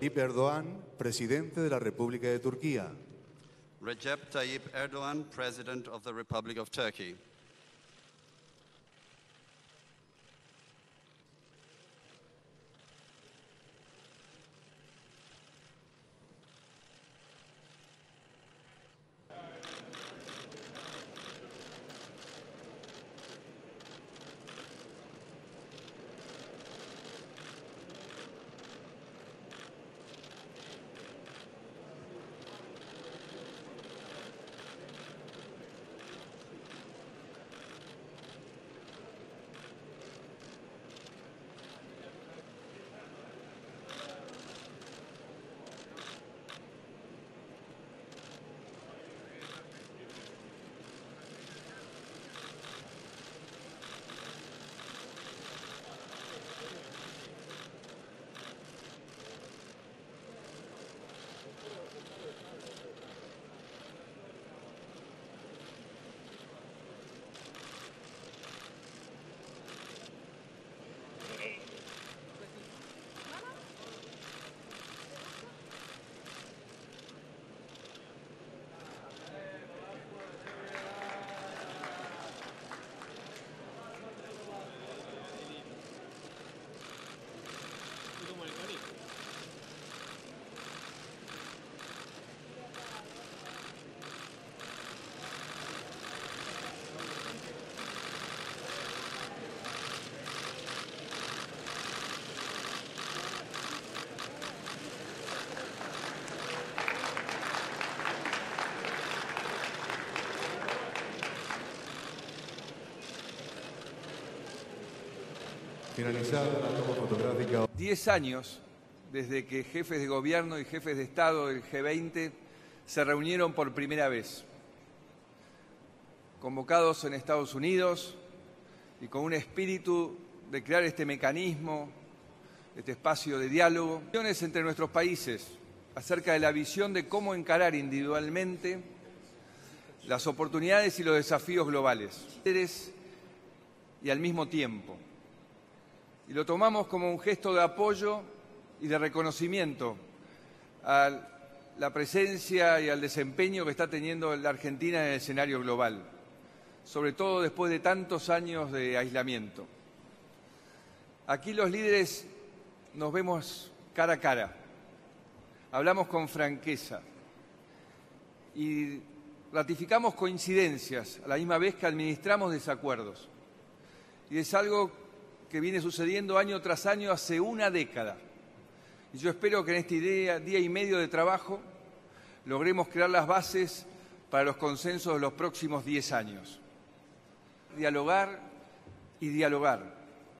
Tayyip Erdoğan, presidente de la República de Turquía. Recep Tayyip Erdoğan, President of the Republic of Turkey. Finalizada la toma fotográfica. 10 años desde que jefes de gobierno y jefes de Estado del G20 se reunieron por primera vez, convocados en Estados Unidos y con un espíritu de crear este mecanismo, este espacio de diálogo entre nuestros países acerca de la visión de cómo encarar individualmente las oportunidades y los desafíos globales, y al mismo tiempo. Y lo tomamos como un gesto de apoyo y de reconocimiento a la presencia y al desempeño que está teniendo la Argentina en el escenario global, sobre todo después de tantos años de aislamiento. Aquí los líderes nos vemos cara a cara, hablamos con franqueza y ratificamos coincidencias a la misma vez que administramos desacuerdos. Y es algo que viene sucediendo año tras año hace una década. Y yo espero que en este día y medio de trabajo logremos crear las bases para los consensos de los próximos 10 años. Dialogar y dialogar.